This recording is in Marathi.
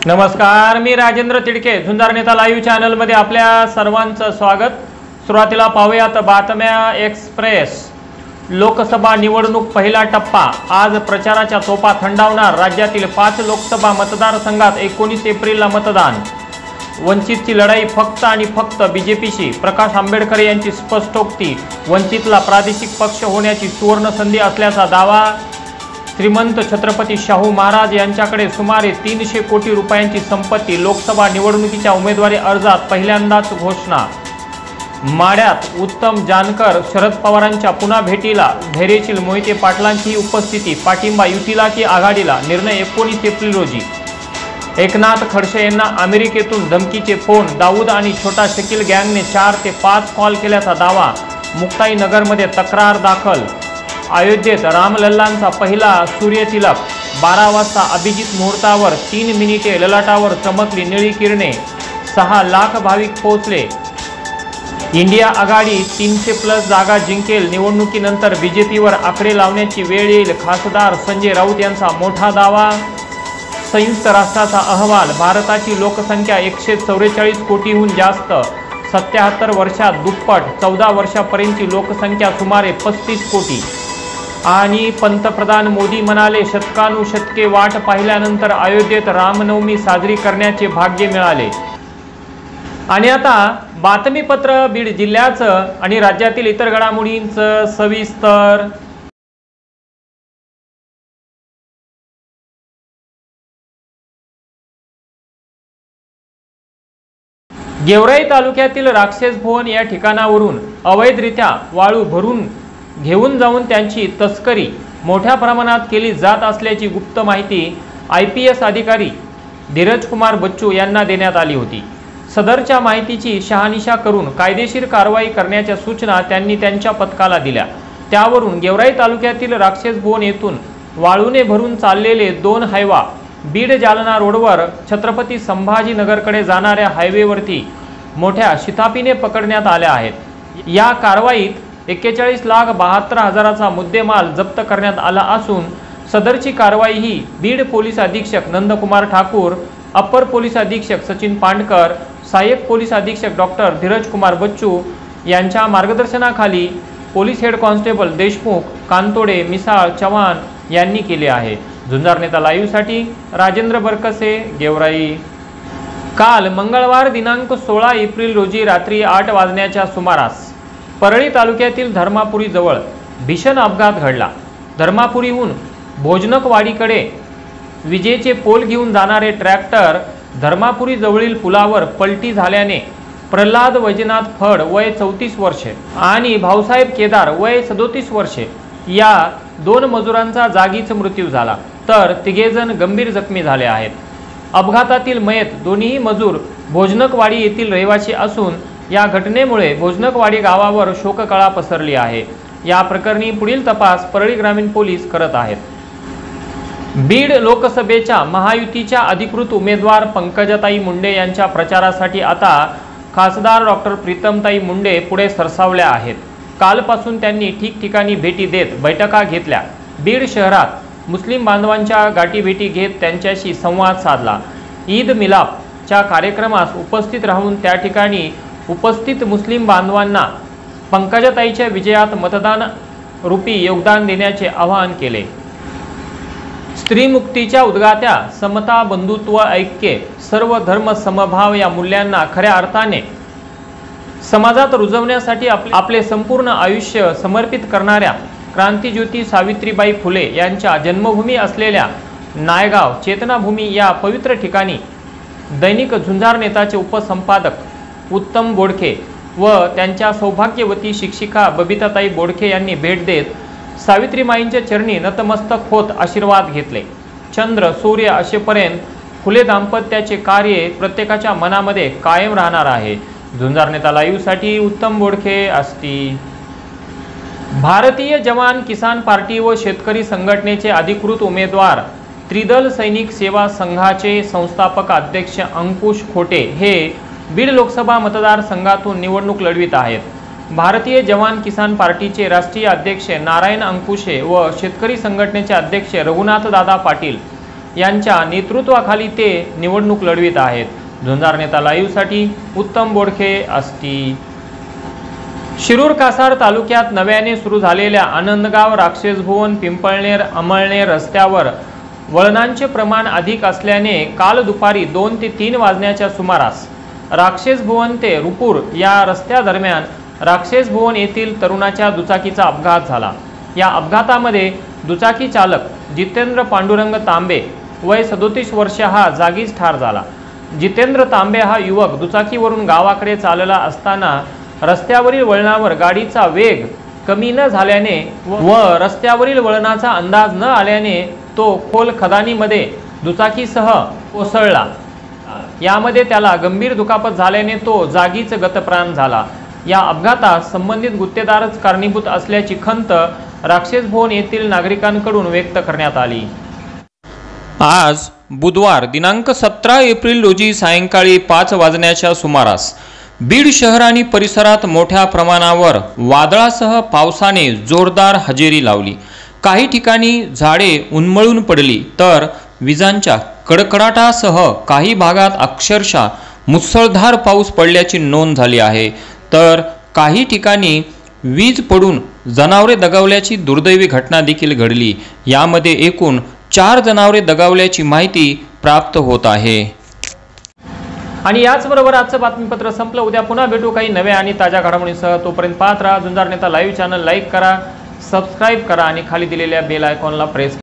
नमस्कार, मी राजेंद्र तिडके, झुंजार नेता लाईव्ह चॅनल मध्ये आपल्या सर्वांचं स्वागत। सुरुवातीला पाहूयात बातम्या एक्सप्रेस। लोकसभा निवडणूक पहिला टप्पा, आज प्रचाराच्या तोफा थंडावणार। राज्यातील 5 लोकसभा मतदारसंघात 19 एप्रिलला मतदान। वंचितची लढाई फक्त आणि फक्त बीजेपीशी, प्रकाश आंबेडकर यांची स्पष्टोक्ती। वंचितला प्रादेशिक पक्ष होण्याची सुवर्ण संधी असल्याचा दावा। श्रीमंत छत्रपती शाहू महाराज यांच्याकडे सुमारे 300 कोटी रुपयांची संपत्ती। लोकसभा निवडणुकीच्या उमेदवारी अर्जात पहिल्यांदाच घोषणा। माड्यात उत्तम जानकर शरद पवारांच्या पुन्हा भेटीला, धैर्यशील मोहिते पाटलांची उपस्थिती। पाठिंबा युतीला की आघाडीला, निर्णय 19 एप्रिल रोजी। एकनाथ खडसे यांना अमेरिकेतून धमकीचे फोन। दाऊद आणि छोटा शकील गँगने 4 ते 5 कॉल केल्याचा दावा। मुक्ताईनगरमध्ये तक्रार दाखल। अयोध्येत रामलल्लांचा पहिला सूर्यतिलक। 12 वाजता अभिजित मुहूर्तावर 3 मिनिटे ललाटावर चमकली निळी किरणे। 6 लाख भाविक पोहोचले। इंडिया आघाडी 300+ जागा जिंकेल। निवडणुकीनंतर बीजेपीवर आकडे लावण्याची वेळ येईल, खासदार संजय राऊत यांचा मोठा दावा। संयुक्त राष्ट्राचा अहवाल, भारताची लोकसंख्या 144 कोटीहून जास्त। 77 वर्षात दुप्पट। 14 वर्षापर्यंतची लोकसंख्या सुमारे 35 कोटी। आणि पंतप्रधान मोदी म्हणाले, शतकानुशतके वाट पाहिल्यानंतर अयोध्येत रामनवमी साजरी करण्याचे भाग्य मिळाले। आणि आता बातमीपत्र बीड जिल्ह्याचं आणि राज्यातील इतर घडामोडींचं सविस्तर। गेवराई तालुक्यातील राक्षस भुवन या ठिकाणावरून अवैधरित्या वाळू भरून घेऊन जाऊन त्यांची तस्करी मोठ्या प्रमाणात केली जात असल्याची गुप्त माहिती IPS अधिकारी धीरज कुमार बच्चू यांना देण्यात आली होती। सदरच्या माहितीची शहानिशा करून कायदेशीर कारवाई करण्याच्या सूचना त्यांनी त्यांच्या पथकाला दिल्या। त्यावरून गेवराई तालुक्यातील राक्षस भुवन येथून वाळूने भरून चाललेले 2 हायवा बीड जालना रोडवर छत्रपती संभाजीनगरकडे जाणाऱ्या हायवेवरती मोठ्या शिताफीने पकडण्यात आल्या आहेत। या कारवाईत 41,72,000चा मुद्देमाल जप्त करण्यात आला असून सदरची कारवाई ही बीड पोलीस अधीक्षक नंदकुमार ठाकूर, अप्पर पोलीस अधीक्षक सचिन पांडकर, सहाय्यक पोलीस अधीक्षक डॉक्टर धीरज कुमार बच्चू यांच्या मार्गदर्शनाखाली police head constable Deshmukh, Kantode, Misal, Chavan यांनी केले आहे। झुंजार नेता लाईव्हसाठी राजेंद्र बरकसे, गेवराई। काल मंगळवार दिनांक 16 एप्रिल रोजी रात्री 8 वाजण्याच्या सुमारास परळी तालुक्यातील धर्मापुरी जवळ भीषण अपघात घडला। धर्मापुरीहून भोजनकवाडीकडे विजेचे पोल घेऊन जाणारे ट्रॅक्टर धर्मापुरी जवळील पुलावर पलटी झाल्याने प्रल्हाद वैजनाथ फड वय 34 वर्षे आणि भाऊसाहेब केदार वय 37 वर्षे या 2 मजुरांचा जागीच मृत्यू झाला, तर 3 जण गंभीर जखमी झाले आहेत। अपघातातील मयत दोन्ही मजूर भोजनकवाडी येथील रहिवासी असून या घटनेमुळे भोजनकवाडी गावावर शोककळा पसरली आहे। या प्रकरणी पुढील तपास परळी ग्रामीण पोलीस करत आहेत। बीड लोकसभेच्या महायुतीच्या अधिकृत उमेदवार पंकजाताई मुंडे यांच्या प्रचारासाठी आता खासदार डॉक्टर प्रीतमताई मुंडे पुढे सरसावल्या आहेत। कालपासून त्यांनी ठिकठिकाणी भेटी देत बैठका घेतल्या। बीड शहरात मुस्लिम बांधवांच्या गाठीभेटी घेत त्यांच्याशी संवाद साधला। ईद मिलापच्या कार्यक्रमास उपस्थित राहून त्या ठिकाणी उपस्थित मुस्लिम बांधवांना पंकजाताईच्या विजयात मतदान रूपी योगदान देण्याचे आवाहन केले। स्त्रीमुक्तीच्या उद्गात्या समता, बंधुत्व, ऐक्य, सर्व धर्म समभाव या मूल्यांना खऱ्या अर्थाने समाजात रुजवण्यासाठी आपले संपूर्ण आयुष्य समर्पित करणाऱ्या क्रांतिज्योती सावित्रीबाई फुले यांच्या जन्मभूमी असलेल्या नायगाव चेतनाभूमी या पवित्र ठिकाणी दैनिक झुंजार नेताचे उपसंपादक उत्तम बोडखे व त्यांच्या सौभाग्यवती शिक्षिका बबिताताई बोडखे यांनी भेट देत सावित्रीमाईंच्या चरणी नतमस्तक होत आशीर्वाद घेतले। चंद्र सूर्य असेपर्यंत फुले दाम्पत्याचे कार्य प्रत्येकाच्या मनामध्ये कायम राहणार आहे। झुंजार नेता लाईव्हसाठी उत्तम बोडखे, आष्टी। भारतीय जवान किसान पार्टी व शेतकरी संघटनेचे अधिकृत उमेदवार त्रिदल सैनिक सेवा संघाचे संस्थापक अध्यक्ष अंकुश खोटे हे बीड लोकसभा मतदारसंघातून निवडणूक लढवित आहेत। भारतीय जवान किसान पार्टीचे राष्ट्रीय अध्यक्ष नारायण अंकुशे व शेतकरी संघटनेचे अध्यक्ष रघुनाथ दादा पाटील यांच्या नेतृत्वाखाली ते निवडणूक लढवित आहेत। झुंजार नेता लाईव्हसाठी उत्तम बोडखे, आष्टी। शिरूर कासार तालुक्यात नव्याने सुरू झालेल्या आनंदगाव राक्षसभुवन पिंपळनेर अमळनेर रस्त्यावर वळणांचे प्रमाण अधिक असल्याने काल दुपारी 2 ते 3 वाजण्याच्या सुमारास राक्षसभुवन ते रुपूर या रस्त्यादरम्यान राक्षसभुवन येथील तरुणाच्या दुचाकीचा अपघात झाला। या अपघातामध्ये दुचाकी चालक जितेंद्र पांडुरंग तांबे वय 37 वर्ष हा जागीच ठार झाला। जितेंद्र तांबे हा युवक दुचाकीवरून गावाकडे चालला असताना रस्त्यावरील वळणावर गाडीचा वेग कमी न झाल्याने व रस्त्यावरील वळणाचा अंदाज न आल्याने तो खोल खदानीमध्ये दुचाकीसह कोसळला। यामध्ये त्याला गंभीर दुखापत झाल्याने तो जागीच गतप्राण झाला। या अपघातात संबंधित गुत्तेदारच कारणीभूत असल्याची खंत राक्षसभुवन येथील नागरिकांकडून व्यक्त करण्यात आली। आज बुधवार दिनांक 17 एप्रिल रोजी सायंकाळी 5 वाजण्याच्या सुमारास बीड शहर आणि परिसरात मोठ्या प्रमाणावर वादळासह पावसाने जोरदार हजेरी लावली। काही ठिकाणी झाडे उन्मळून पडली तर विजांच्या कडकडाटासह काही भागात अक्षरशः मुसळधार पाऊस पडल्याची नोंद झाली आहे, तर काही ठिकाणी वीज पडून जनावरे दगावल्याची दुर्दैवी घटना देखील घडली। यामध्ये एकूण 4 जनावरे दगावल्याची माहिती प्राप्त होत आहे। आणि याचबरोबर आजचं बातमीपत्र संपलं। उद्या पुन्हा भेटू काही नव्या आणि ताज्या घडामोडींसह। तोपर्यंत पाहत राहा झुंजार नेता लाईव्ह चॅनल। लाईक करा, सबस्क्राईब करा आणि खाली दिलेल्या बेल आयकॉनला प्रेस